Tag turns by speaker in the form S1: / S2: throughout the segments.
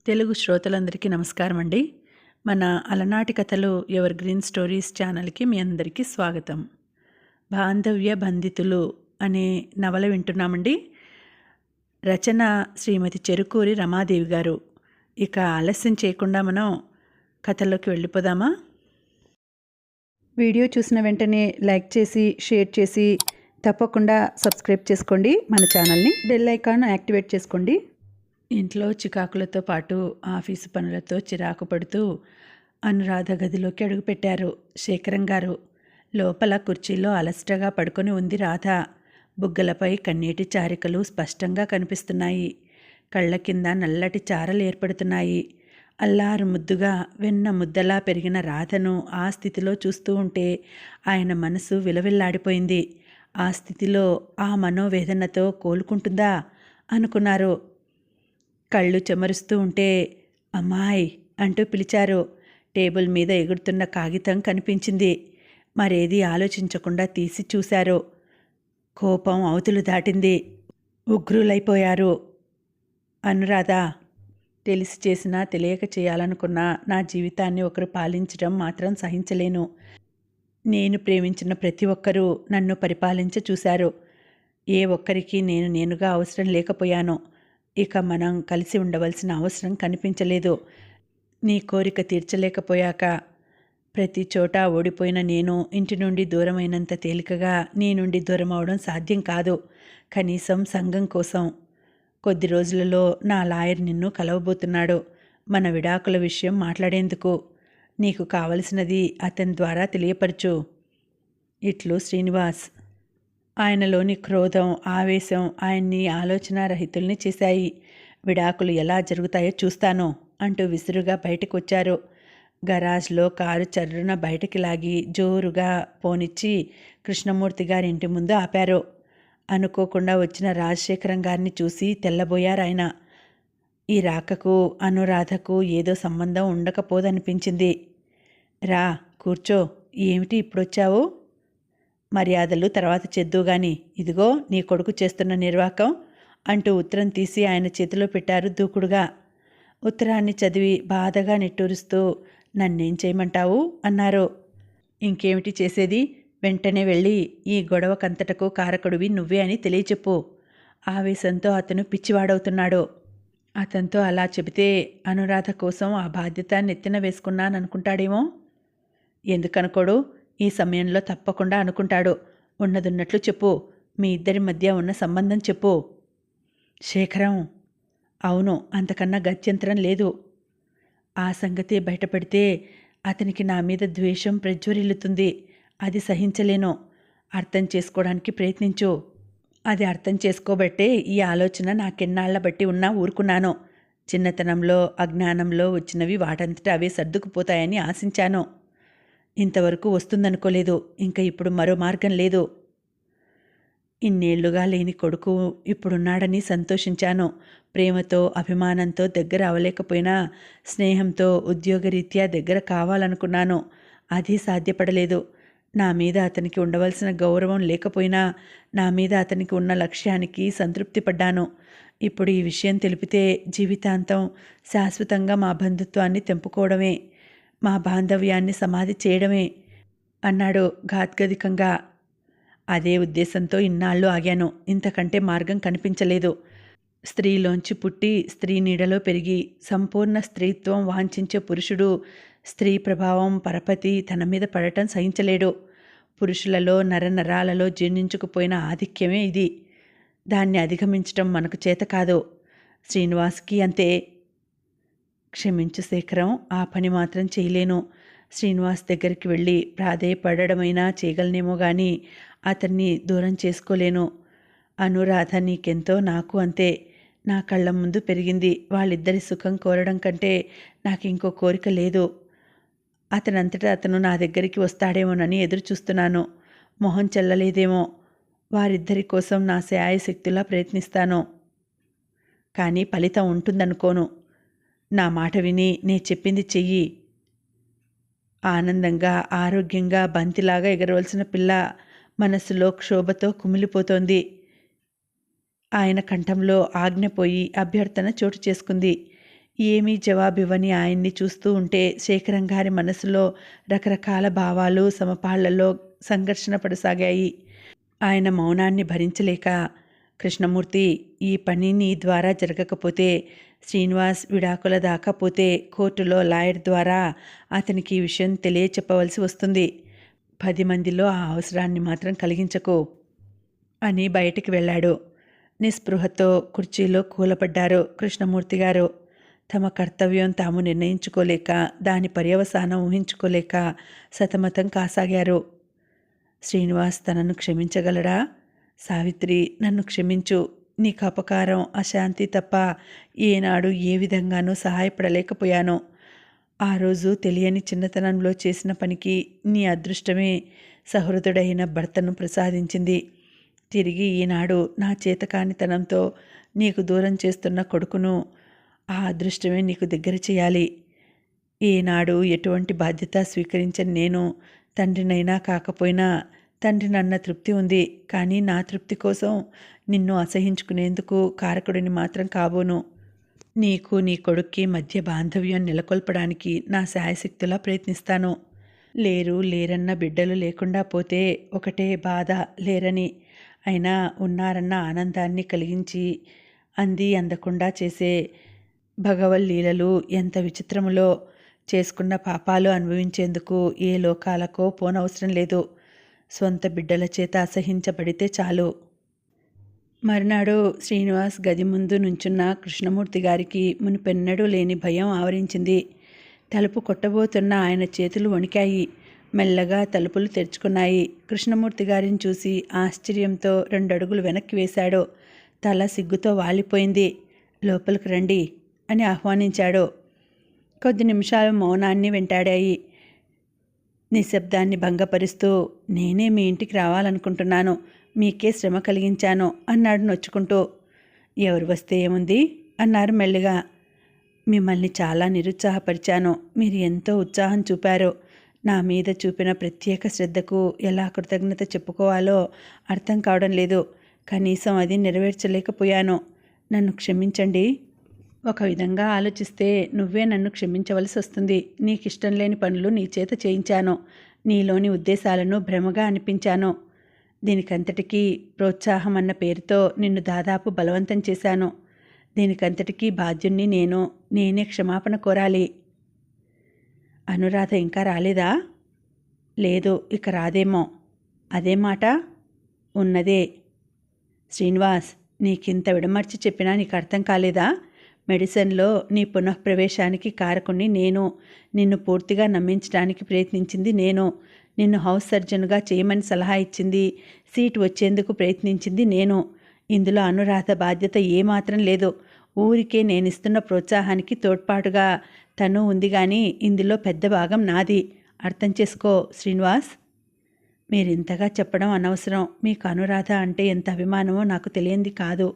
S1: తెలుగు శ్రోతలందరికీ నమస్కారం అండి. మన అలనాటి కథలు ఎవర్ గ్రీన్ స్టోరీస్ ఛానల్‌కి మీ అందరికీ స్వాగతం. బాంధవ్య బంధితులు అనే నవల వింటున్నామండి. రచన శ్రీమతి చెరుకూరి రమాదేవి గారు. ఇక ఆలస్యం చేయకుండా మనం కథల్లోకి వెళ్ళిపోదామా? వీడియో చూసిన వెంటనే లైక్ చేసి, షేర్ చేసి తప్పకుండా సబ్స్క్రైబ్ చేసుకోండి మన ఛానల్‌ని. బెల్ ఐకాన్ యాక్టివేట్ చేసుకోండి. ఇంట్లో చికాకులతో పాటు ఆఫీసు పనులతో చిరాకు పడుతూ అనురాధ గదిలోకి అడుగుపెట్టారు శేఖరం గారు. లోపల కుర్చీలో అలసటగా పడుకొని ఉంది రాధ. బుగ్గలపై కన్నీటి చారికలు స్పష్టంగా కనిపిస్తున్నాయి. కళ్ళ కింద నల్లటి చారలు ఏర్పడుతున్నాయి. అల్లారు ముద్దుగా వెన్న ముద్దలా పెరిగిన రాధను ఆ స్థితిలో చూస్తూ ఉంటే ఆయన మనసు విలవిల్లాడిపోయింది. ఆ స్థితిలో ఆ మనోవేదనతో కోలుకుంటుందా అనుకున్నారు. కళ్ళు చెమరుస్తూ ఉంటే అమ్మాయ్ అంటూ పిలిచారు. టేబుల్ మీద ఎగురుతున్న కాగితం కనిపించింది. మరేది ఆలోచించకుండా తీసి చూశారు. కోపం అవతులు దాటింది. ఉగ్రులైపోయారు. అనురాధ, తెలిసి చేసినా తెలియక చేయాలనుకున్నా నా జీవితాన్ని ఒకరు పాలించడం మాత్రం సహించలేను. నేను ప్రేమించిన ప్రతి ఒక్కరూ నన్ను పరిపాలించ చూశారు. ఏ ఒక్కరికి నేనుగా అవసరం లేకపోయాను. ఇక మనం కలిసి ఉండవలసిన అవసరం కనిపించలేదు. నీ కోరిక తీర్చలేకపోయాక ప్రతి చోట ఓడిపోయిన నేను ఇంటి నుండి దూరమైనంత తేలికగా నీ నుండి దూరం అవడం సాధ్యం కాదు. కనీసం సంఘం కోసం. కొద్ది రోజులలో నా లాయర్ నిన్ను కలవబోతున్నాడు. మన విడాకుల విషయం మాట్లాడేందుకు. నీకు కావలసినది అతని ద్వారా తెలియపరచు. ఇట్లు శ్రీనివాస్. ఆయనలోని క్రోధం, ఆవేశం ఆయన్ని ఆలోచనారహితుల్ని చేశాయి. విడాకులు ఎలా జరుగుతాయో చూస్తాను అంటూ విసురుగా బయటకు వచ్చారు. గరాజ్లో కారు చర్రున బయటికి లాగి జోరుగా పోనిచ్చి కృష్ణమూర్తి గారి ఇంటి ముందు ఆపారు. అనుకోకుండా వచ్చిన రాజశేఖరం గారిని చూసి తెల్లబోయారాయన. ఈ రాకకు అనురాధకు ఏదో సంబంధం ఉండకపోదనిపించింది. రా కూర్చో. ఏమిటి ఇప్పుడొచ్చావు? మర్యాదలు తర్వాత చేద్దుగాని, ఇదిగో నీ కొడుకు చేస్తున్న నిర్వాకం అంటూ ఉత్తరం తీసి ఆయన చేతిలో పెట్టారు దూకుడుగా. ఉత్తరాన్ని చదివి బాధగా నిట్టూరుస్తూ నన్నేం చేయమంటావు అన్నారు. ఇంకేమిటి చేసేది? వెంటనే వెళ్ళి ఈ గొడవకంతటకు కారకుడివి నువ్వే అని తెలియచెప్పు. ఆవేశంతో అతను పిచ్చివాడవుతున్నాడు. అతనితో అలా చెబితే అనురాధ కోసం ఆ బాధ్యత నెత్తిన వేసుకున్నాననుకుంటాడేమో. ఎందుకనుకోడు? ఈ సమయంలో తప్పకుండా అనుకుంటాడు. ఉన్నదున్నట్లు చెప్పు. మీ ఇద్దరి మధ్య ఉన్న సంబంధం చెప్పు. శేఖరం. అవును, అంతకన్నా గత్యంతరం లేదు. ఆ సంగతి బయటపడితే అతనికి నా మీద ద్వేషం ప్రజ్వరిల్లుతుంది. అది సహించలేను. అర్థం చేసుకోవడానికి ప్రయత్నించు. అది అర్థం చేసుకోబట్టే ఈ ఆలోచన నాకెన్నాళ్ల బట్టి ఉన్నా ఊరుకున్నాను. చిన్నతనంలో అజ్ఞానంలో వచ్చినవి వాటంతట అవే సర్దుకుపోతాయని ఆశించాను. ఇంతవరకు వస్తుందనుకోలేదు. ఇంకా ఇప్పుడు మరో మార్గం లేదు. ఇన్నేళ్లుగా లేని కొడుకు ఇప్పుడున్నాడని సంతోషించాను. ప్రేమతో అభిమానంతో దగ్గర అవలేకపోయినా స్నేహంతో ఉద్యోగరీత్యా దగ్గర కావాలనుకున్నాను. అది సాధ్యపడలేదు. నా మీద అతనికి ఉండవలసిన గౌరవం లేకపోయినా నా మీద అతనికి ఉన్న లక్ష్యానికి సంతృప్తి పడ్డాను. ఇప్పుడు ఈ విషయం తెలిపితే జీవితాంతం శాశ్వతంగా మా బంధుత్వాన్ని తెంపుకోవడమే, మా బాంధవ్యాన్ని సమాధి చేయడమే అన్నాడు గాద్గదికంగా. అదే ఉద్దేశంతో ఇన్నాళ్ళు ఆగాను. ఇంతకంటే మార్గం కనిపించలేదు. స్త్రీలోంచి పుట్టి స్త్రీ నీడలో పెరిగి సంపూర్ణ స్త్రీత్వం వాంఛించే పురుషుడు స్త్రీ ప్రభావం పరపతి తన మీద పడటం సహించలేడు. పురుషులలో నరనరాలలో జీర్ణించుకుపోయిన ఆధిక్యమే ఇది. దాన్ని అధిగమించటం మనకు చేత కాదు. శ్రీనివాస్కి అంతే. క్షమించు శేఖరం, ఆ పని మాత్రం చేయలేను. శ్రీనివాస్ దగ్గరికి వెళ్ళి ప్రాధేయపడమైనా చేయగలనేమో కానీ అతన్ని దూరం చేసుకోలేను. అనురాధ నీకెంతో నాకు అంతే. నా కళ్ళ ముందు పెరిగింది. వాళ్ళిద్దరి సుఖం కోరడం కంటే నాకు ఇంకో కోరిక లేదు. అతనంతటా అతను నా దగ్గరికి వస్తాడేమోనని ఎదురు చూస్తున్నాను. మొహం చెల్లలేదేమో. వారిద్దరి కోసం నా శాయశక్తులా ప్రయత్నిస్తాను. కానీ ఫలితం ఉంటుందనుకోను. నా మాట విని నే చెప్పింది చెయ్యి. ఆనందంగా ఆరోగ్యంగా బంతిలాగా ఎగరవలసిన పిల్ల మనస్సులో క్షోభతో కుమిలిపోతోంది. ఆయన కంఠంలో ఆజ్ఞపోయి అభ్యర్థన చోటు చేసుకుంది. ఏమీ జవాబివ్వని ఆయన్ని చూస్తూ ఉంటే శేఖరం గారి మనసులో రకరకాల భావాలు సమపాళ్లలో సంఘర్షణ పడసాగాయి. ఆయన మౌనాన్ని భరించలేక, కృష్ణమూర్తి, ఈ పని నీ ద్వారా జరగకపోతే, శ్రీనివాస్ విడాకుల దాకా పోతే కోర్టులో లాయర్ ద్వారా అతనికి ఈ విషయం తెలియచెప్పవలసి వస్తుంది. 10 మందిలో ఆ అవసరాన్ని మాత్రం కలిగించకు అని బయటికి వెళ్ళాడు. నిస్పృహతో కుర్చీలో కూలపడ్డారు కృష్ణమూర్తి గారు. తమ కర్తవ్యం తాము నిర్ణయించుకోలేక, దాని పర్యవసానం ఊహించుకోలేక సతమతం కాసాగారు. శ్రీనివాస్ తనను క్షమించగలడా? సావిత్రి, నన్ను క్షమించు. నీకు అపకారం, అశాంతి తప్ప ఏనాడు ఏ విధంగానూ సహాయపడలేకపోయాను. ఆ రోజు తెలియని చిన్నతనంలో చేసిన పనికి నీ అదృష్టమే సహృదుడైన భర్తను ప్రసాదించింది. తిరిగి ఈనాడు నా చేతకానితనంతో నీకు దూరం చేస్తున్న కొడుకును ఆ అదృష్టమే నీకు దగ్గర చేయాలి. ఈనాడు ఎటువంటి బాధ్యత స్వీకరించని నేను తండ్రినైనా కాకపోయినా తండ్రినన్న తృప్తి ఉంది. కానీ నా తృప్తి కోసం నిన్ను అసహించుకునేందుకు కారకుడిని మాత్రం కాబోను. నీకు నీ కొడుక్కి మధ్య బాంధవ్యం నెలకొల్పడానికి నా శాయశక్తులా ప్రయత్నిస్తాను. లేరన్న బిడ్డలు లేకుండా పోతే ఒకటే బాధ, లేరని. అయినా ఉన్నారన్న ఆనందాన్ని కలిగించి అందకుండా చేసే భగవల్లీలలు ఎంత విచిత్రములో. చేసుకున్న పాపాలు అనుభవించేందుకు ఏ లోకాలకో పోనవసరం లేదు. సొంత బిడ్డల చేత అసహించబడితే చాలు. మరునాడు శ్రీనివాస్ గది ముందు నుంచున్న కృష్ణమూర్తి గారికి మునిపెన్నడూ లేని భయం ఆవరించింది. తలుపు కొట్టబోతున్న ఆయన చేతులు వణికాయి. మెల్లగా తలుపులు తెరుచుకున్నాయి. కృష్ణమూర్తి గారిని చూసి ఆశ్చర్యంతో 2 అడుగులు వెనక్కి వేశాడు. తల సిగ్గుతో వాలిపోయింది. లోపలికి రండి అని ఆహ్వానించాడు. కొద్ది నిమిషాలు మౌనాన్ని వెంటాడాయి. నిశ్శబ్దాన్ని భంగపరుస్తూ, నేనే మీ ఇంటికి రావాలనుకుంటున్నాను, మీకే శ్రమ కలిగించాను అన్నాడు నొచ్చుకుంటూ. ఎవరు వస్తే ఏముంది అన్నారు మెల్లిగా. మిమ్మల్ని చాలా నిరుత్సాహపరిచాను. మీరు ఎంతో ఉత్సాహం చూపారు. నా మీద చూపిన ప్రత్యేక శ్రద్ధకు ఎలా కృతజ్ఞత చెప్పుకోవాలో అర్థం కావడం లేదు. కనీసం అది నెరవేర్చలేకపోయాను. నన్ను క్షమించండి. ఒక విధంగా ఆలోచిస్తే నువ్వే నన్ను క్షమించవలసి వస్తుంది. నీకిష్టం లేని పనులు నీ చేత చేయించాను. నీలోని ఉద్దేశాలను భ్రమగా అనిపించాను. దీనికంతటికీ ప్రోత్సాహం అన్న పేరుతో నిన్ను దాదాపు బలవంతం చేశాను. దీనికంతటికీ బాధ్యుణ్ణి నేనే క్షమాపణ కోరాలి. అనురాధ ఇంకా రాలేదా? లేదు, ఇక రాదేమో. అదే మాట? ఉన్నదే. శ్రీనివాస్, నీకింత విడమర్చి చెప్పినా నీకు అర్థం కాలేదా? మెడిసిన్లో నీ పునఃప్రవేశానికి కారకుణ్ణి నేను. నిన్ను పూర్తిగా నమ్మించడానికి ప్రయత్నించింది నేను. నిన్ను హౌస్ సర్జన్గా చేయమని సలహా ఇచ్చింది, సీట్ వచ్చేందుకు ప్రయత్నించింది నేను. ఇందులో అనురాధ బాధ్యత ఏమాత్రం లేదు. ఊరికే నేనిస్తున్న ప్రోత్సాహానికి తోడ్పాటుగా తను ఉంది. కానీ ఇందులో పెద్ద భాగం నాది. అర్థం చేసుకో శ్రీనివాస్. మీరింతగా చెప్పడం అనవసరం. మీకు అనురాధ అంటే ఎంత అభిమానమో నాకు తెలియంది కాదు.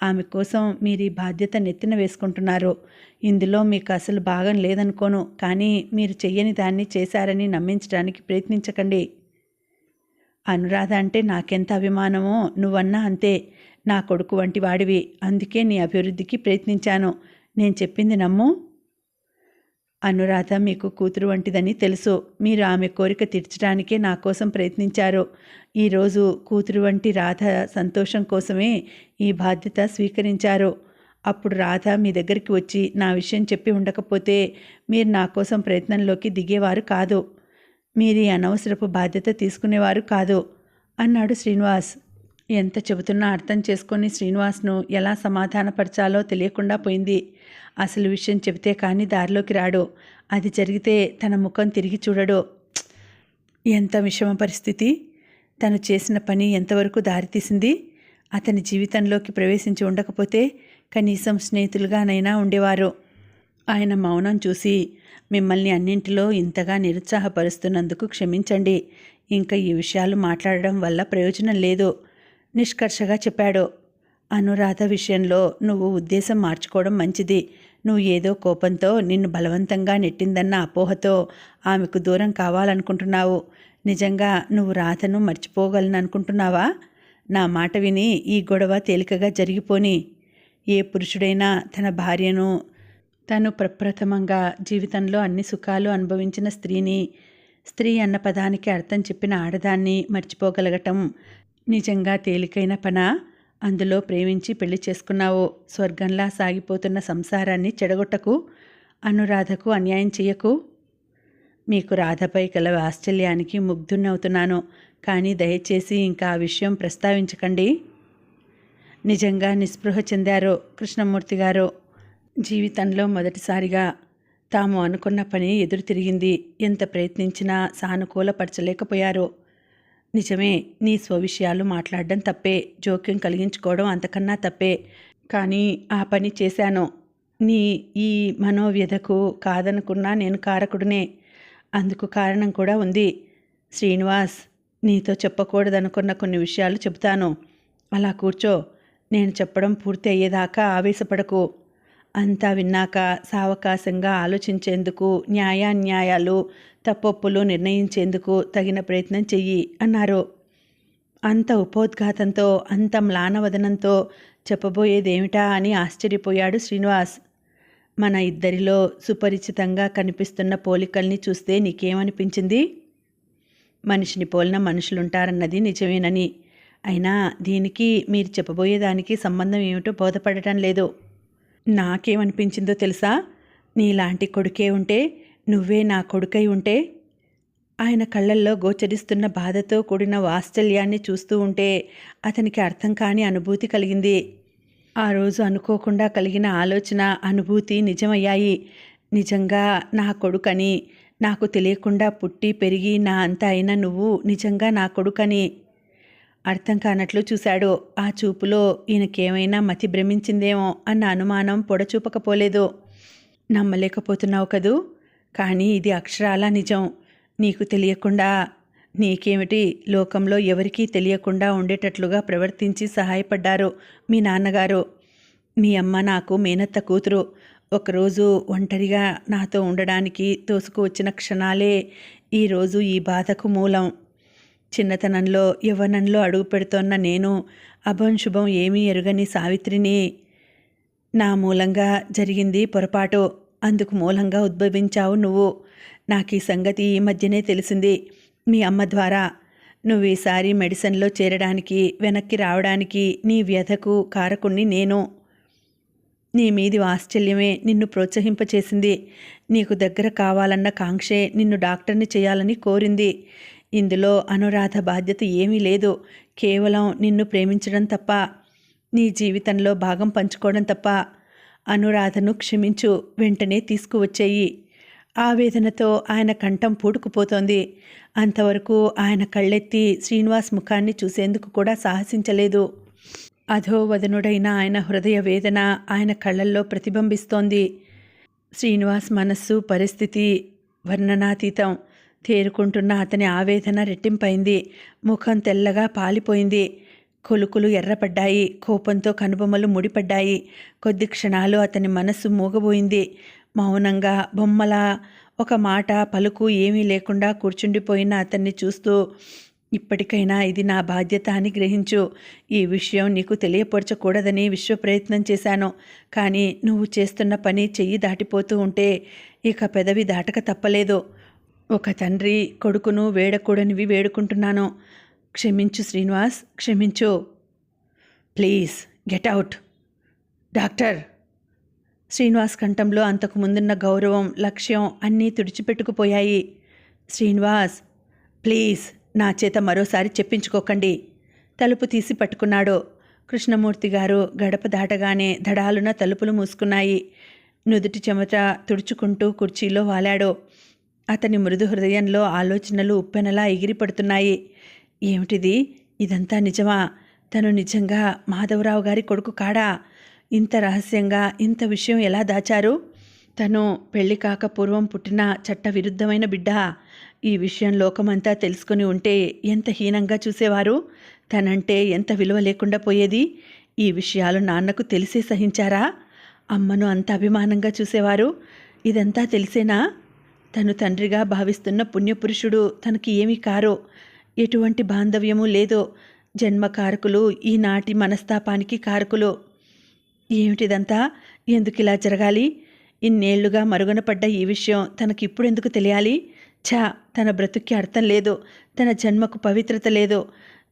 S1: ఆమె కోసం మీరు ఈ బాధ్యత నెత్తిన వేసుకుంటున్నారు. ఇందులో మీకు అసలు భాగం లేదనుకోను. కానీ మీరు చెయ్యని దాన్ని చేశారని నమ్మించడానికి ప్రయత్నించకండి. అనురాధ అంటే నాకెంత అభిమానమో నువ్వన్నా అంతే. నా కొడుకు వంటి వాడివి. అందుకే నీ అభివృద్ధికి ప్రయత్నించాను. నేను చెప్పింది నమ్ము. అనురాధ మీకు కూతురు వంటిదని తెలుసు. మీరు ఆమె కోరిక తీర్చడానికే నా కోసం ప్రయత్నించారు. ఈరోజు కూతురు వంటి రాధ సంతోషం కోసమే ఈ బాధ్యత స్వీకరించారు. అప్పుడు రాధ మీ దగ్గరికి వచ్చి నా విషయం చెప్పి ఉండకపోతే మీరు నా కోసం ప్రయత్నంలోకి దిగేవారు కాదు. మీరు ఈ అనవసరపు బాధ్యత తీసుకునేవారు కాదు అన్నాడు శ్రీనివాస్. ఎంత చెబుతున్నా అర్థం చేసుకొని శ్రీనివాస్ను ఎలా సమాధానపరచాలో తెలియకుండా పోయింది. అసలు విషయం చెబితే కానీ దారిలోకి రాడు. అది జరిగితే తన ముఖం తిరిగి చూడడు. ఎంత విషమ పరిస్థితి! తను చేసిన పని ఎంతవరకు దారితీసింది? అతని జీవితంలోకి ప్రవేశించి ఉండకపోతే కనీసం స్నేహితులుగానైనా ఉండేవారు. ఆయన మౌనం చూసి, మిమ్మల్ని అన్నింటిలో ఇంతగా నిరుత్సాహపరుస్తున్నందుకు క్షమించండి. ఇంకా ఈ విషయాలు మాట్లాడడం వల్ల ప్రయోజనం లేదు నిష్కర్షగా చెప్పాడు. అనురాధ విషయంలో నువ్వు ఉద్దేశం మార్చుకోవడం మంచిది. నువ్వు ఏదో కోపంతో నిన్ను బలవంతంగా నెట్టిందన్న అపోహతో ఆమెకు దూరం కావాలనుకుంటున్నావు. నిజంగా నువ్వు రాధను మర్చిపోగలననుకుంటున్నావా? నా మాట విని ఈ గొడవ తేలికగా జరిగిపోని. ఏ పురుషుడైనా తన భార్యను తను ప్రప్రథమంగా జీవితంలో అన్ని సుఖాలు అనుభవించిన స్త్రీని, స్త్రీ అన్న పదానికి అర్థం చెప్పిన ఆడదాన్ని మర్చిపోగలగటం నిజంగా తేలికైన పనా? అందులో ప్రేమించి పెళ్లి చేసుకున్నావు. స్వర్గంలా సాగిపోతున్న సంసారాన్ని చెడగొట్టకు. అనురాధకు అన్యాయం చెయ్యకు. మీకు రాధపై గల వాత్సల్యానికి ముగ్ధున్నవుతున్నాను. కానీ దయచేసి ఇంకా ఆ విషయం ప్రస్తావించకండి. నిజంగా నిస్పృహ చెందారు కృష్ణమూర్తి గారు. జీవితంలో మొదటిసారిగా తాము అనుకున్న పని ఎదురు తిరిగింది. ఎంత ప్రయత్నించినా సానుకూలపరచలేకపోయారు. నిజమే, నీ స్వవిషయాలు మాట్లాడడం తప్పే, జోక్యం కలిగించుకోవడం అంతకన్నా తప్పే. కానీ ఆ పని చేశాను. నీ ఈ మనోవ్యధకు కాదనుకున్నా నేను కారకుడినే. అందుకు కారణం కూడా ఉంది. శ్రీనివాస్, నీతో చెప్పకూడదనుకున్న కొన్ని విషయాలు చెబుతాను. అలా కూర్చో. నేను చెప్పడం పూర్తి అయ్యేదాకా ఆవేశపడకు. అంతా విన్నాక సావకాశంగా ఆలోచించేందుకు, న్యాయాన్యాయాలు తప్పొప్పులు నిర్ణయించేందుకు తగిన ప్రయత్నం చెయ్యి అన్నారు. అంత ఉపోద్ఘాతంతో, అంత మ్లానవదనంతో చెప్పబోయేదేమిటా అని ఆశ్చర్యపోయాడు శ్రీనివాస్. మన ఇద్దరిలో సుపరిచితంగా కనిపిస్తున్న పోలికల్ని చూస్తే నీకేమనిపించింది? మనిషిని పోలిన మనుషులుంటారన్నది నిజమేనని. అయినా దీనికి మీరు చెప్పబోయేదానికి సంబంధం ఏమిటో బోధపడటం లేదు. నాకేమనిపించిందో తెలుసా? నీలాంటి కొడుకే ఉంటే, నువ్వే నా కొడుకై ఉంటే. ఆయన కళ్ళల్లో గోచరిస్తున్న బాధతో కూడిన వాత్సల్యాన్ని చూస్తూ ఉంటే అతనికి అర్థం కాని అనుభూతి కలిగింది. ఆ రోజు అనుకోకుండా కలిగిన ఆలోచన, అనుభూతి నిజమయ్యాయి. నిజంగా నా కొడుకని, నాకు తెలియకుండా పుట్టి పెరిగి నా అంత అయిన నువ్వు నిజంగా నా కొడుకని. అర్థం కానట్లు చూశాడు. ఆ చూపులో ఈయనకేమైనా మతి భ్రమించిందేమో అన్న అనుమానం పొడచూపకపోలేదు. నమ్మలేకపోతున్నావు కదూ? కానీ ఇది అక్షరాలా నిజం. నీకు తెలియకుండా, నీకేమిటి, లోకంలో ఎవరికీ తెలియకుండా ఉండేటట్లుగా ప్రవర్తించి సహాయపడ్డారు మీ నాన్నగారు. మీ అమ్మ నాకు మేనత్త కూతురు. ఒకరోజు ఒంటరిగా నాతో ఉండడానికి తోసుకు వచ్చిన క్షణాలే ఈరోజు ఈ బాధకు మూలం. చిన్నతనంలో, యవ్వనంలో అడుగు పెడుతోన్న నేను అభం శుభం ఏమీ ఎరుగని సావిత్రిని. నా మూలంగా జరిగింది పొరపాటు. అందుకు మూలంగా ఉద్భవించావు నువ్వు. నాకు ఈ సంగతి ఈ మధ్యనే తెలిసింది, మీ అమ్మ ద్వారా. నువ్వు ఈసారి మెడిసిన్లో చేరడానికి, వెనక్కి రావడానికి నీ వ్యధకు కారకుణ్ణి నేను. నీ మీది వాత్సల్యమే నిన్ను ప్రోత్సహింపచేసింది. నీకు దగ్గర కావాలన్న కాంక్షే నిన్ను డాక్టర్ని చేయాలని కోరింది. ఇందులో అనురాధ బాధ్యత ఏమీ లేదు. కేవలం నిన్ను ప్రేమించడం తప్ప, నీ జీవితంలో భాగం పంచుకోవడం తప్ప. అనురాధను క్షమించు, వెంటనే తీసుకువచ్చేయి. ఆవేదనతో ఆయన కంఠం పూడుకుపోతోంది. అంతవరకు ఆయన కళ్ళెత్తి శ్రీనివాస్ ముఖాన్ని చూసేందుకు కూడా సాహసించలేదు. అధోవదనుడైన ఆయన హృదయ వేదన ఆయన కళ్ళల్లో ప్రతిబింబిస్తోంది. శ్రీనివాస్ మనస్సు పరిస్థితి వర్ణనాతీతం. తేరుకుంటున్న అతని ఆవేదన రెట్టింపైంది. ముఖం తెల్లగా పాలిపోయింది. కొలుకులు ఎర్రపడ్డాయి. కోపంతో కనుబొమ్మలు ముడిపడ్డాయి. కొద్ది క్షణాలు అతని మనస్సు మూగబోయింది. మౌనంగా, బొమ్మలా, ఒక మాట పలుకు ఏమీ లేకుండా కూర్చుండిపోయిన అతన్ని చూస్తూ, ఇప్పటికైనా ఇది నా బాధ్యత అని గ్రహించు. ఈ విషయం నీకు తెలియపరచకూడదని విశ్వప్రయత్నం చేశాను. కానీ నువ్వు చేస్తున్న పని చెయ్యి దాటిపోతూ ఉంటే ఇక పెదవి దాటక తప్పలేదు. ఒక తండ్రి కొడుకును వేడకూడనివి వేడుకుంటున్నాను. క్షమించు శ్రీనివాస్, క్షమించు. Please get out. Doctor. Srinivas కంఠంలో అంతకు ముందున్న గౌరవం, లక్ష్యం అన్నీ తుడిచిపెట్టుకుపోయాయి. శ్రీనివాస్, ప్లీజ్ నా చేత మరోసారి చెప్పించుకోకండి. తలుపు తీసి పట్టుకున్నాడు. కృష్ణమూర్తి గారు గడప దాటగానే దడాలున తలుపులు మూసుకున్నాయి. నుదుటి చెమట తుడుచుకుంటూ కుర్చీలో వాలాడు. అతని మృదు హృదయంలో ఆలోచనలు ఉప్పెనలా ఎగిరిపడుతున్నాయి. ఏమిటిది? ఇదంతా నిజమా? తను నిజంగా మాధవరావు గారి కొడుకు కాడా? ఇంత రహస్యంగా ఇంత విషయం ఎలా దాచారు? తను పెళ్లి కాక పూర్వం పుట్టిన చట్ట విరుద్ధమైన బిడ్డ. ఈ విషయం లోకమంతా తెలుసుకుని ఉంటే ఎంత హీనంగా చూసేవారు. తనంటే ఎంత విలువ లేకుండా పోయేది. ఈ విషయాలు నాన్నకు తెలిసే సహించారా? అమ్మను అంత అభిమానంగా చూసేవారు. ఇదంతా తెలిసేనా? తను తండ్రిగా భావిస్తున్న పుణ్యపురుషుడు తనకి ఏమీ కారో, ఎటువంటి బాంధవ్యమూ లేదో. జన్మకారకులు ఈనాటి మనస్తాపానికి కారకులు. ఏమిటిదంతా? ఎందుకిలా జరగాలి? ఇన్నేళ్లుగా మరుగున పడ్డ ఈ విషయం తనకిప్పుడెందుకు తెలియాలి? తన బ్రతుక్కి అర్థం లేదు, తన జన్మకు పవిత్రత లేదు.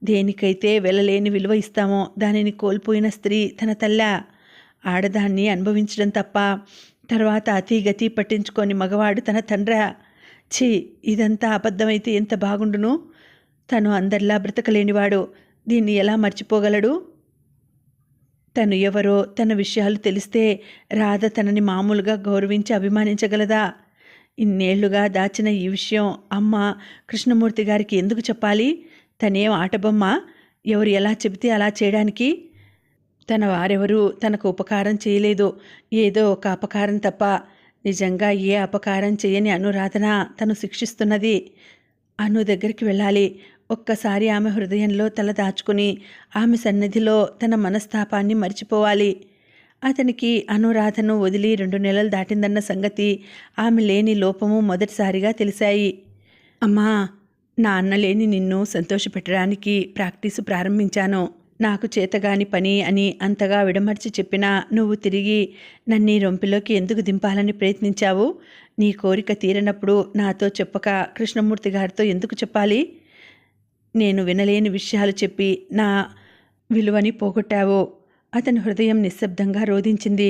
S1: దేనికైతే వెళ్ళలేని విలువ ఇస్తామో దానిని కోల్పోయిన స్త్రీ తన తల్లా? ఆడదాన్ని అనుభవించడం తప్ప తర్వాత అతిగతి పట్టించుకొని మగవాడు తన తండ్రా? ఇదంతా అబద్ధమైతే ఎంత బాగుండును. తను అందరిలా బ్రతకలేనివాడు దీన్ని ఎలా మర్చిపోగలడు? తను ఎవరో, తన విషయాలు తెలిస్తే రాధ తనని మామూలుగా గౌరవించి అభిమానించగలదా? ఇన్నేళ్లుగా దాచిన ఈ విషయం అమ్మ కృష్ణమూర్తి గారికి ఎందుకు చెప్పాలి? తనేం ఆటబొమ్మ, ఎవరు ఎలా చెబితే అలా చేయడానికి? తన వారెవరూ తనకు ఉపకారం చేయలేదు, ఏదో ఒక అపకారం తప్ప. నిజంగా ఏ అపకారం చేయని అనురాధన తను శిక్షిస్తున్నది. అను దగ్గరికి వెళ్ళాలి. ఒక్కసారి ఆమె హృదయంలో తల దాచుకుని ఆమె సన్నిధిలో తన మనస్తాపాన్ని మర్చిపోవాలి. అతనికి అనురాధను వదిలి 2 నెలలు దాటిందన్న సంగతి, ఆమె లేని లోపము మొదటిసారిగా తెలిసాయి. అమ్మా, నాన్న లేని నిన్ను సంతోషపెట్టడానికి ప్రాక్టీసు ప్రారంభించాను. నాకు చేతగాని పని అని అంతగా విడమర్చి చెప్పినా నువ్వు తిరిగి నన్ను రొంపిలోకి ఎందుకు దింపాలని ప్రయత్నించావు? నీ కోరిక తీరనప్పుడు నాతో చెప్పక కృష్ణమూర్తి గారితో ఎందుకు చెప్పాలి? నేను వినలేని విషయాలు చెప్పి నా విలువని పోగొట్టావు. అతని హృదయం నిశ్శబ్దంగా రోధించింది.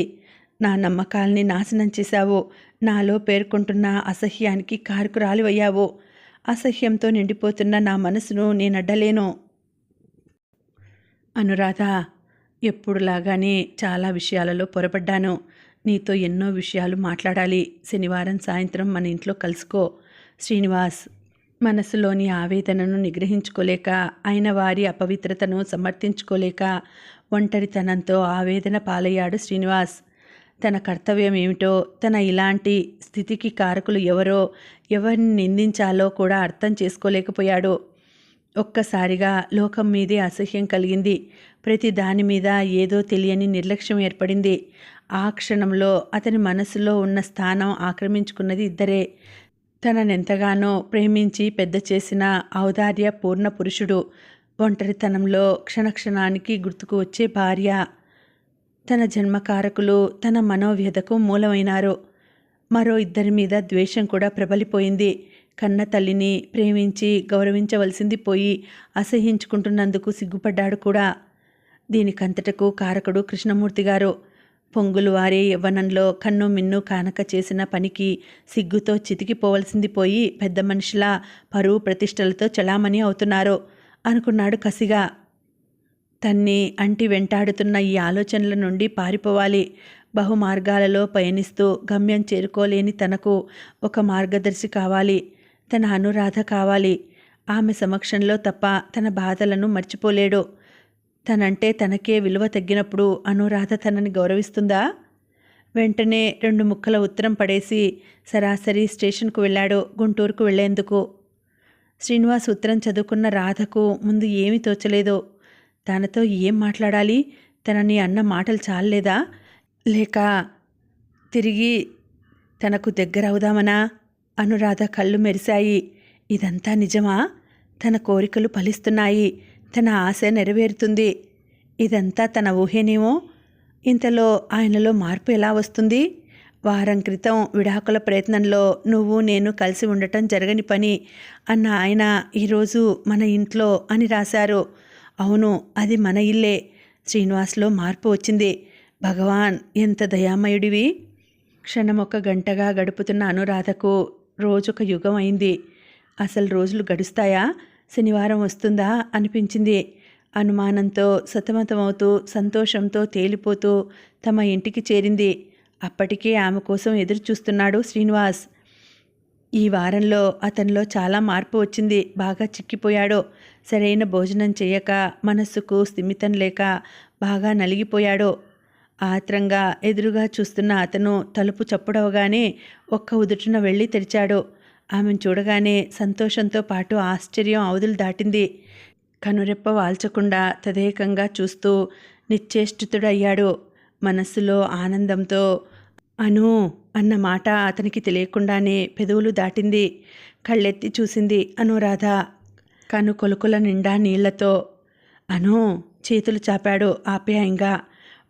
S1: నా నమ్మకాల్ని నాశనం చేశావు. నాలో పేర్కొంటున్న అసహ్యానికి కారుకురాలివయ్యావు. అసహ్యంతో నిండిపోతున్న నా మనసును నేనడ్డలేను. అనురాధ, ఎప్పుడులాగానే చాలా విషయాలలో పొరపడ్డాను. నీతో ఎన్నో విషయాలు మాట్లాడాలి. శనివారం సాయంత్రం మన ఇంట్లో కలుసుకో. శ్రీనివాస్ మనసులోని ఆవేదనను నిగ్రహించుకోలేక, అయిన వారి అపవిత్రతను సమర్థించుకోలేక ఒంటరితనంతో ఆవేదన పాలయ్యాడు శ్రీనివాస్. తన కర్తవ్యం ఏమిటో, తన ఇలాంటి స్థితికి కారకులు ఎవరో, ఎవరిని నిందించాలో కూడా అర్థం చేసుకోలేకపోయాడు. ఒక్కసారిగా లోకం మీదే అసహ్యం కలిగింది. ప్రతి దాని మీద ఏదో తెలియని నిర్లక్ష్యం ఏర్పడింది. ఆ క్షణంలో అతని మనసులో ఉన్న స్థానం ఆక్రమించుకున్నది ఇద్దరే. తననెంతగానో ప్రేమించి పెద్ద చేసిన ఔదార్య పూర్ణ పురుషుడు, ఒంటరితనంలో క్షణక్షణానికి గుర్తుకు వచ్చే భార్య. తన జన్మకారకులు తన మనోవ్యధకు మూలమైనారు. మరో ఇద్దరి మీద ద్వేషం కూడా ప్రబలిపోయింది. కన్న తల్లిని ప్రేమించి గౌరవించవలసింది పోయి అసహించుకుంటున్నందుకు సిగ్గుపడ్డాడు కూడా. దీనికంతటకు కారకుడు కృష్ణమూర్తి గారు. పొంగులు వారే యవ్వనంలో కన్ను మిన్ను కానక చేసిన పనికి సిగ్గుతో చితికిపోవలసింది పోయి పెద్ద మనిషిలా పరువు ప్రతిష్టలతో చలామణి అవుతున్నారు అనుకున్నాడు కసిగా. తన్ని అంటి వెంటాడుతున్న ఈ ఆలోచనల నుండి పారిపోవాలి. బహుమార్గాలలో పయనిస్తూ గమ్యం చేరుకోలేని తనకు ఒక మార్గదర్శి కావాలి. తన అనురాధ కావాలి. ఆమె సమక్షంలో తప్ప తన బాధలను మర్చిపోలేడు. తనంటే తనకే విలువ తగ్గినప్పుడు అనురాధ తనని గౌరవిస్తుందా? వెంటనే 2 ముక్కల ఉత్తరం పడేసి సరాసరి స్టేషన్కు వెళ్ళాడు, గుంటూరుకు వెళ్లేందుకు. శ్రీనివాస్ ఉత్తరం చదువుకున్న రాధకు ముందు ఏమీ తోచలేదు. తనతో ఏం మాట్లాడాలి? తనని అన్న మాటలు చాలలేదా? లేక తిరిగి తనకు దగ్గరవుదామనా? అనురాధ కళ్ళు మెరిశాయి. ఇదంతా నిజమా? తన కోరికలు ఫలిస్తున్నాయి. తన ఆశ నెరవేరుతుంది. ఇదంతా తన ఊహేనేమో. ఇంతలో ఆయనలో మార్పు ఎలా వస్తుంది? వారం క్రితం విడాకుల ప్రయత్నంలో నువ్వు నేను కలిసి ఉండటం జరగని పని అన్న ఆయన ఈరోజు మన ఇంట్లో అని రాశారు. అవును, అది మన ఇల్లే. శ్రీనివాస్లో మార్పు వచ్చింది. భగవాన్, ఎంత దయామయుడివి. క్షణమొక గంటగా గడుపుతున్న అనురాధకు రోజొక యుగం అయింది. అసలు రోజులు గడుస్తాయా? శనివారం వస్తుందా అనిపించింది. అనుమానంతో సతమతమవుతూ సంతోషంతో తేలిపోతూ తమ ఇంటికి చేరింది. అప్పటికే ఆమె కోసం ఎదురు చూస్తున్నాడు శ్రీనివాస్. ఈ వారంలో అతనిలో చాలా మార్పు వచ్చింది. బాగా చిక్కిపోయాడు. సరైన భోజనం చేయక, మనస్సుకు స్థిమితం లేక బాగా నలిగిపోయాడు. ఆత్రంగా ఎదురుగా చూస్తున్న అతను తలుపు చప్పుడవగానే ఒక్క ఉదుటున వెళ్ళి తెరిచాడు. ఆమెను చూడగానే సంతోషంతో పాటు ఆశ్చర్యం అవధులు దాటింది. కనురెప్ప వాల్చకుండా తదేకంగా చూస్తూ నిశ్చేష్టితుడయ్యాడు. మనస్సులో ఆనందంతో అను అన్న మాట అతనికి తెలియకుండానే పెదవులు దాటింది. కళ్ళెత్తి చూసింది అనురాధ, కను కొలుకుల నిండా నీళ్లతో. అను చేతులు చాపాడు ఆప్యాయంగా.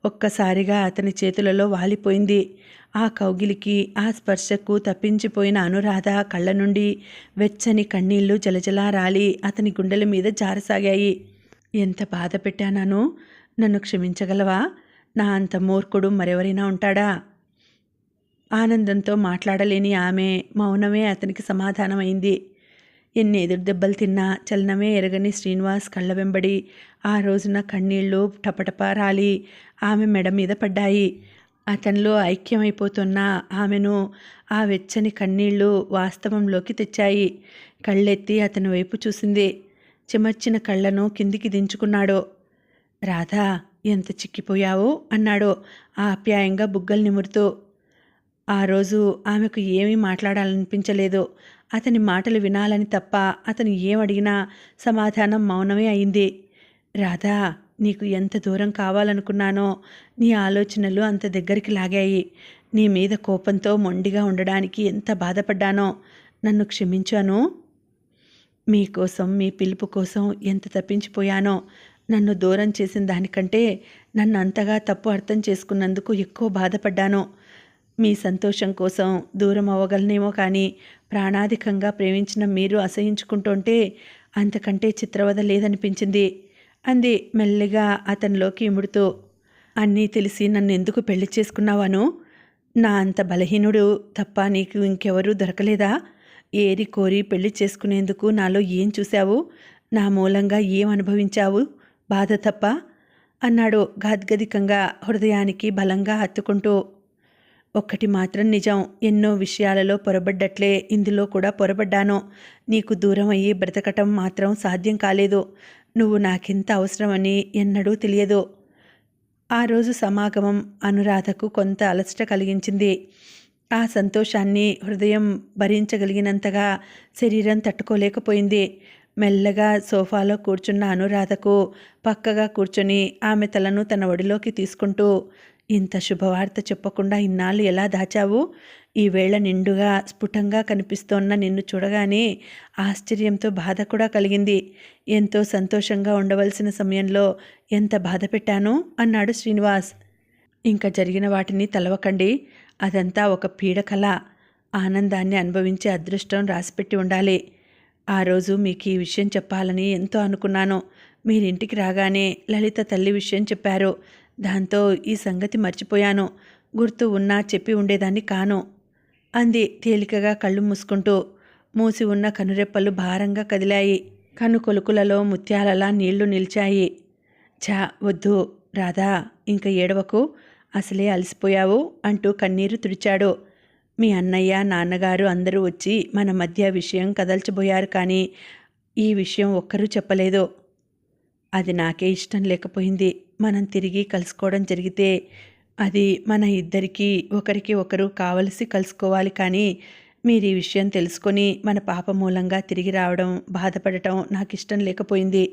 S1: ఒక్కసారిగా అతని చేతులలో వాలిపోయింది. ఆ కౌగిలికి, ఆ స్పర్శకు తప్పించిపోయిన అనురాధ కళ్ళ నుండి వెచ్చని కన్నీళ్లు జలజలా రాలి అతని గుండెల మీద జారసాగాయి. ఎంత బాధ పెట్టానను, నన్ను క్షమించగలవా? నా అంత మూర్ఖుడు మరెవరైనా ఉంటాడా? ఆనందంతో మాట్లాడలేని ఆమె మౌనమే అతనికి సమాధానమైంది. ఎన్ని ఎదురుదెబ్బలు తిన్నా చలనమే ఎరగని శ్రీనివాస్ కళ్ళ వెంబడి ఆ రోజున కన్నీళ్లు టపటపా రాలి ఆమె మెడ మీద పడ్డాయి. అతనిలో ఐక్యమైపోతున్న ఆమెను ఆ వెచ్చని కన్నీళ్లు వాస్తవంలోకి తెచ్చాయి. కళ్ళెత్తి అతని వైపు చూసింది. చెమర్చిన కళ్ళను కిందికి దించుకున్నాడు. రాధా, ఎంత చిక్కిపోయావో అన్నాడు ఆప్యాయంగా బుగ్గలు నిమురుతూ. ఆ రోజు ఆమెకు ఏమీ మాట్లాడాలనిపించలేదు. అతని మాటలు వినాలని తప్ప అతను ఏమడిగినా సమాధానం మౌనమే అయింది. రాధా, నీకు ఎంత దూరం కావాలనుకున్నానో నీ ఆలోచనలు అంత దగ్గరికి లాగాయి. నీ మీద కోపంతో మొండిగా ఉండడానికి ఎంత బాధపడ్డానో. నన్ను క్షమించాను. మీకోసం, మీ పిలుపు కోసం ఎంత తప్పించిపోయానో. నన్ను దూరం చేసిన దానికంటే నన్ను అంతగా తప్పు అర్థం చేసుకున్నందుకు ఎక్కువ బాధపడ్డాను. మీ సంతోషం కోసం దూరం అవ్వగలనేమో కానీ ప్రాణాధికంగా ప్రేమించిన మీరు అసహించుకుంటుంటే అంతకంటే చిత్రవద లేదనిపించింది అంది మెల్లిగా అతనిలోకి ఇముడుతూ. అన్నీ తెలిసి నన్ను ఎందుకు పెళ్లి చేసుకున్నావాను? నా అంత బలహీనుడు తప్ప నీకు ఇంకెవరూ దొరకలేదా? ఏరి కోరి పెళ్లి చేసుకునేందుకు నాలో ఏం చూశావు? నా మూలంగా ఏం అనుభవించావు? బాధ తప్ప అన్నాడు గాద్గదికంగా, హృదయానికి బలంగా హత్తుకుంటూ. ఒక్కటి మాత్రం నిజం, ఎన్నో విషయాలలో పొరబడ్డట్లే ఇందులో కూడా పొరబడ్డాను. నీకు దూరం అయ్యి బ్రతకటం మాత్రం సాధ్యం కాలేదు. నువ్వు నాకింత అవసరమని ఎన్నడూ తెలియదు. ఆ రోజు సమాగమం అనురాధకు కొంత అలసట కలిగించింది. ఆ సంతోషాన్ని హృదయం భరించగలిగినంతగా శరీరం తట్టుకోలేకపోయింది. మెల్లగా సోఫాలో కూర్చున్న అనురాధకు పక్కగా కూర్చొని ఆమె తలను తన ఒడిలోకి తీసుకుంటూ, ఇంత శుభవార్త చెప్పకుండా ఇన్నాళ్ళు ఎలా దాచావు? ఈవేళ నిండుగా స్ఫుటంగా కనిపిస్తోన్న నిన్ను చూడగానే ఆశ్చర్యంతో బాధ కూడా కలిగింది. ఎంతో సంతోషంగా ఉండవలసిన సమయంలో ఎంత బాధ పెట్టాను అన్నాడు శ్రీనివాస్. ఇంకా జరిగిన వాటిని తలవకండి. అదంతా ఒక పీడకల. ఆనందాన్ని అనుభవించే అదృష్టం రాసిపెట్టి ఉండాలి. ఆ రోజు మీకు ఈ విషయం చెప్పాలని ఎంతో అనుకున్నాను. మీరింటికి రాగానే లలిత తల్లి విషయం చెప్పారు. దాంతో ఈ సంగతి మర్చిపోయాను. గుర్తు ఉన్నా చెప్పి ఉండేదాన్ని కాను అంది తేలికగా కళ్ళు మూసుకుంటూ. మూసి ఉన్న కనురెప్పలు భారంగా కదిలాయి. కనుకొలుకులలో ముత్యాలలా నీళ్లు నిలిచాయి. ఛా, వద్దు రాధా, ఇంక ఏడవకు. అసలే అలసిపోయావు అంటూ కన్నీరు తుడిచాడు. మీ అన్నయ్య, నాన్నగారు అందరూ వచ్చి మన మధ్య విషయం కదల్చబోయారు, కానీ ఈ విషయం ఒక్కరూ చెప్పలేదు. అది నాకే ఇష్టం లేకపోయింది. మనం తిరిగి కలుసుకోవడం జరిగితే అది మన ఇద్దరికీ ఒకరికి ఒకరు కావలసి కలుసుకోవాలి, కానీ మీరు ఈ విషయం తెలుసుకొని మన పాప మూలంగా తిరిగి రావడం, బాధపడటం నాకు ఇష్టం లేకపోయింది.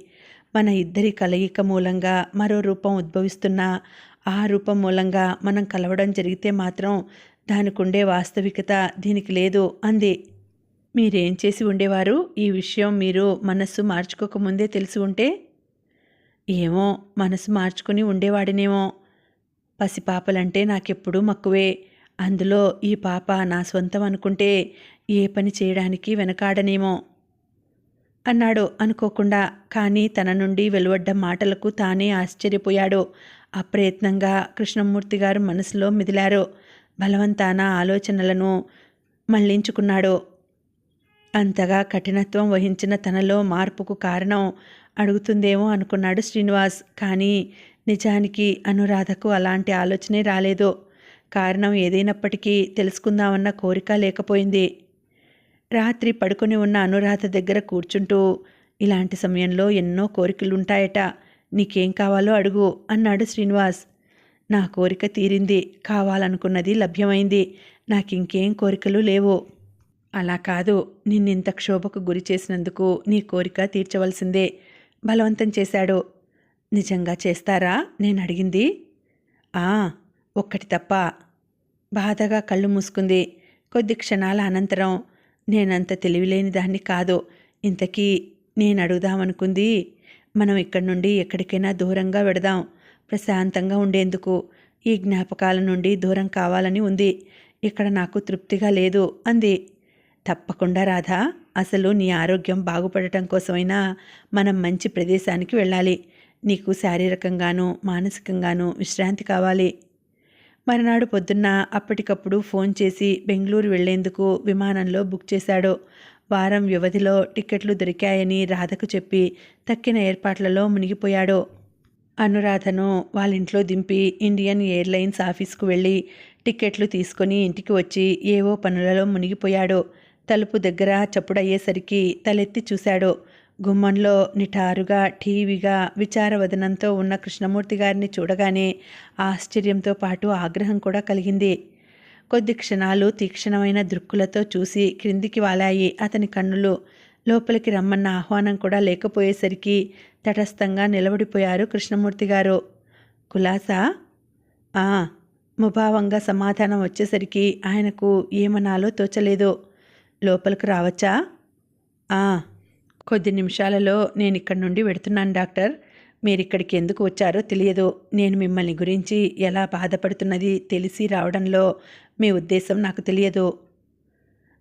S1: మన ఇద్దరి కలయిక మూలంగా మరో రూపం ఉద్భవిస్తున్నా ఆ రూపం మూలంగా మనం కలవడం జరిగితే మాత్రం దానికుండే వాస్తవికత దీనికి లేదు అంది. మీరేం చేసి ఉండేవారు? ఈ విషయం మీరు మనస్సు మార్చుకోకముందే తెలిసి ఉంటే? ఏమో, మనసు మార్చుకుని ఉండేవాడినేమో. పసిపాపలంటే నాకెప్పుడూ మక్కువే. అందులో ఈ పాప నా సొంతం అనుకుంటే ఏ పని చేయడానికి వెనకాడనేమో అన్నాడు అనుకోకుండా. కానీ తన నుండి వెలువడ్డ మాటలకు తానే ఆశ్చర్యపోయాడు. అప్రయత్నంగా కృష్ణమూర్తి గారు మనసులో మెదిలారు. బలవంతాన ఆలోచనలను మళ్లించుకున్నాడు. అంతగా కఠినత్వం వహించిన తనలో మార్పుకు కారణం అడుగుతుందేమో అనుకున్నాడు శ్రీనివాస్. కానీ నిజానికి అనురాధకు అలాంటి ఆలోచనే రాలేదు. కారణం ఏదైనప్పటికీ తెలుసుకుందామన్న కోరిక లేకపోయింది. రాత్రి పడుకొని ఉన్న అనురాధ దగ్గర కూర్చుంటూ, ఇలాంటి సమయంలో ఎన్నో కోరికలుంటాయట, నీకేం కావాలో అడుగు అన్నాడు శ్రీనివాస్. నా కోరిక తీరింది, కావాలనుకున్నది లభ్యమైంది, నాకింకేం కోరికలు లేవు. అలా కాదు, నిన్నింత క్షోభకు గురి చేసినందుకు నీ కోరిక తీర్చవలసిందే బలవంతం చేశాడు. నిజంగా చేస్తారా నేను అడిగింది? ఒక్కటి తప్ప. బాధగా కళ్ళు మూసుకుంది. కొద్ది క్షణాల అనంతరం, నేనంత తెలివిలేని దాన్ని కాదు. ఇంతకీ నేను అడుగుదామనుకుంది, మనం ఇక్కడి నుండి ఎక్కడికైనా దూరంగా వెడదాం. ప్రశాంతంగా ఉండేందుకు. ఈ జ్ఞాపకాల నుండి దూరం కావాలని ఉంది. ఇక్కడ నాకు తృప్తిగా లేదు అంది. తప్పకుండా రాధా, అసలు నీ ఆరోగ్యం బాగుపడటం కోసమైనా మనం మంచి ప్రదేశానికి వెళ్ళాలి. నీకు శారీరకంగానూ మానసికంగానూ విశ్రాంతి కావాలి. మరునాడు పొద్దున్న అప్పటికప్పుడు ఫోన్ చేసి బెంగళూరు వెళ్లేందుకు విమానంలో బుక్ చేశాడు. వారం వ్యవధిలో టికెట్లు దొరికాయని రాధకు చెప్పి తక్కిన ఏర్పాట్లలో మునిగిపోయాడు. అనురాధను వాళ్ళింట్లో దింపి ఇండియన్ ఎయిర్లైన్స్ ఆఫీస్కు వెళ్ళి టికెట్లు తీసుకొని ఇంటికి వచ్చి ఏవో పనులలో మునిగిపోయాడు. తలుపు దగ్గర చప్పుడయ్యేసరికి తలెత్తి చూశాడు. గుమ్మంలో నిటారుగా ఠీవిగా విచారవదనంతో ఉన్న కృష్ణమూర్తి గారిని చూడగానే ఆశ్చర్యంతో పాటు ఆగ్రహం కూడా కలిగింది. కొద్ది క్షణాలు తీక్షణమైన దృక్కులతో చూసి క్రిందికి వాలాయి అతని కన్నులు. లోపలికి రమ్మన్న ఆహ్వానం కూడా లేకపోయేసరికి తటస్థంగా నిలబడిపోయారు కృష్ణమూర్తి గారు. కులాసా? ముభావంగా సమాధానం వచ్చేసరికి ఆయనకు ఏమనాలో తోచలేదు. లోపలికి రావచ్చా? కొద్ది నిమిషాలలో నేను ఇక్కడి నుండి వెడుతున్నాను డాక్టర్. మీరిక్కడికి ఎందుకు వచ్చారో తెలియదు. నేను మిమ్మల్ని గురించి ఎలా బాధపడుతున్నది తెలిసి రావడంలో మీ ఉద్దేశం నాకు తెలియదు.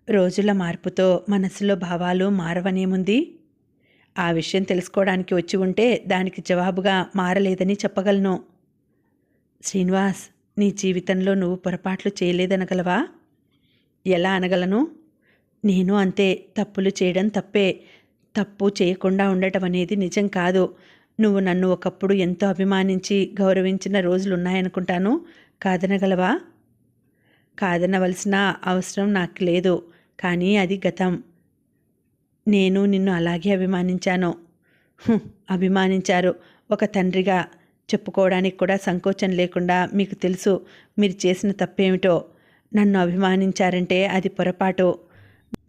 S1: రోజుల మార్పుతో మనసులో భావాలు మారవనేముంది? ఆ విషయం తెలుసుకోవడానికి వచ్చి ఉంటే దానికి జవాబుగా మారలేదని చెప్పగలను. శ్రీనివాస్, నీ జీవితంలో నువ్వు పొరపాట్లు చేయలేదనగలవా? ఎలా అనగలను? నేను అంతే. తప్పులు చేయడం తప్పే. తప్పు చేయకుండా ఉండటం అనేది నిజం కాదు. నువ్వు నన్ను ఒకప్పుడు ఎంతో అభిమానించి గౌరవించిన రోజులున్నాయనుకుంటాను. కాదనగలవా? కాదనవలసిన అవసరం నాకు లేదు. కానీ అది గతం. నేను నిన్ను అలాగే అభిమానించాను. అభిమానించారు. ఒక తండ్రిగా చెప్పుకోవడానికి కూడా సంకోచం లేకుండా మీకు తెలుసు మీరు చేసిన తప్పేమిటో. నన్ను అభిమానించారంటే అది పొరపాటు.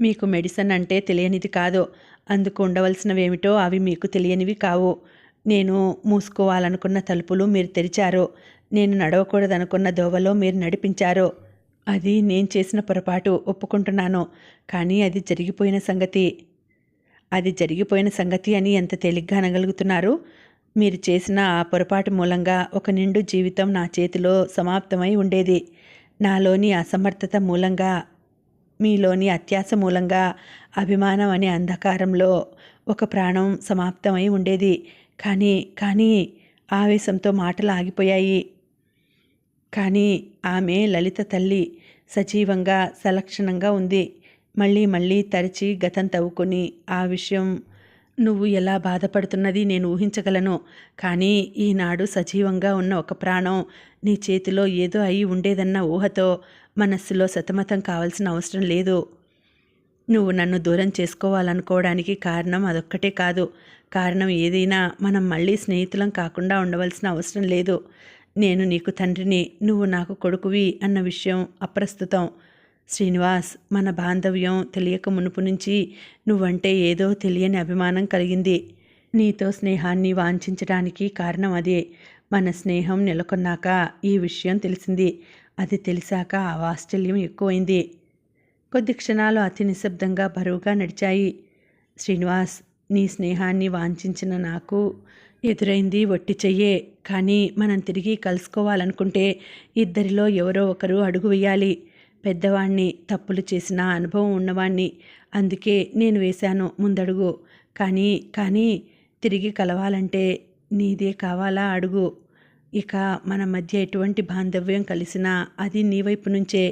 S1: మీకు మెడిసిన్ అంటే తెలియనిది కాదు. అందుకు ఉండవలసినవేమిటో అవి మీకు తెలియనివి కావు. నేను మూసుకోవాలనుకున్న తలుపులు మీరు తెరిచారు. నేను నడవకూడదనుకున్న దోవలో మీరు నడిపించారు. అది నేను చేసిన పొరపాటు, ఒప్పుకుంటున్నాను. కానీ అది జరిగిపోయిన సంగతి అని ఎంత తేలిగ్గా అనగలుగుతున్నారు? మీరు చేసిన ఆ పొరపాటు మూలంగా ఒక నిండు జీవితం నా చేతిలో సమాప్తమై ఉండేది. నాలోని అసమర్థత మూలంగా, మీలోని అత్యాశ మూలంగా, అభిమానం అనే అంధకారంలో ఒక ప్రాణం సమాప్తమై ఉండేది. కానీ ఆవేశంతో మాటలు ఆగిపోయాయి. కానీ ఆమె లలిత తల్లి సజీవంగా సలక్షణంగా ఉంది. మళ్ళీ తరిచి గతం తవ్వుకొని ఆ విషయం నువ్వు ఎలా బాధపడుతున్నది నేను ఊహించగలను. కానీ ఈనాడు సజీవంగా ఉన్న ఒక ప్రాణం నీ చేతిలో ఏదో అయి ఉండేదన్న ఊహతో మనస్సులో సతమతం కావాల్సిన అవసరం లేదు. నువ్వు నన్ను దూరం చేసుకోవాలనుకోవడానికి కారణం అదొక్కటే కాదు. కారణం ఏదైనా మనం మళ్ళీ స్నేహితులం కాకుండా ఉండవలసిన అవసరం లేదు. నేను నీకు తండ్రిని, నువ్వు నాకు కొడుకువి అన్న విషయం అప్రస్తుతం. శ్రీనివాస్, మన బాంధవ్యం తెలియక మునుపు నుంచి నువ్వంటే ఏదో తెలియని అభిమానం కలిగింది. నీతో స్నేహాన్ని వాంఛించడానికి కారణం అదే. మన స్నేహం నెలకొన్నాక ఈ విషయం తెలిసింది. అది తెలిసాక ఆ వాత్సల్యం ఎక్కువైంది. కొద్ది క్షణాలు అతి నిశ్శబ్దంగా బరువుగా నడిచాయి. శ్రీనివాస్, నీ స్నేహాన్ని వాంఛించిన నాకు ఎదురైంది వట్టి చెయ్యే. కానీ మనం తిరిగి కలుసుకోవాలనుకుంటే ఇద్దరిలో ఎవరో ఒకరు అడుగు వేయాలి. పెద్దవాణ్ణి, తప్పులు చేసిన అనుభవం ఉన్నవాణ్ణి. అందుకే నేను వేశాను ముందడుగు. కానీ తిరిగి కలవాలంటే నీదే కావాలా అడుగు. ఇక మన మధ్య ఎటువంటి బాంధవ్యం కలిసినా అది నీ వైపు నుంచే.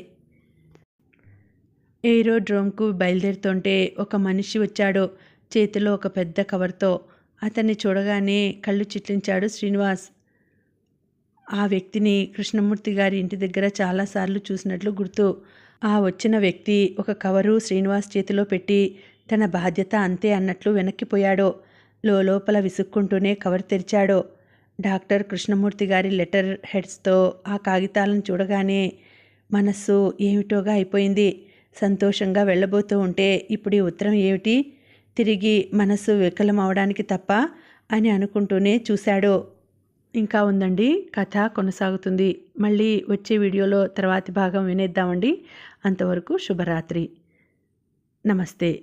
S1: ఏరోడ్రోమ్కు బయలుదేరుతుంటే ఒక మనిషి వచ్చాడు, చేతిలో ఒక పెద్ద కవర్తో. అతన్ని చూడగానే కళ్ళు చిట్లించాడు శ్రీనివాస్. ఆ వ్యక్తిని కృష్ణమూర్తి గారి ఇంటి దగ్గర చాలాసార్లు చూసినట్లు గుర్తు. ఆ వచ్చిన వ్యక్తి ఒక కవరు శ్రీనివాస్ చేతిలో పెట్టి తన బాధ్యత అంతే అన్నట్లు వెనక్కిపోయాడు. లోపల విసుక్కుంటూనే కవర్ తెరిచాడు. డాక్టర్ కృష్ణమూర్తి గారి లెటర్ హెడ్స్తో ఆ కాగితాలను చూడగానే మనస్సు ఏమిటోగా అయిపోయింది. సంతోషంగా వెళ్ళబోతూ ఉంటే ఇప్పుడు ఈ ఉత్తరం ఏమిటి? తిరిగి మనస్సు వికలమవడానికి తప్ప అని అనుకుంటూనే చూశాడు. ఇంకా ఉందండి, కథ కొనసాగుతుంది. మళ్ళీ వచ్చే వీడియోలో తర్వాతి భాగం వినేద్దామండి. అంతవరకు శుభరాత్రి. నమస్తే.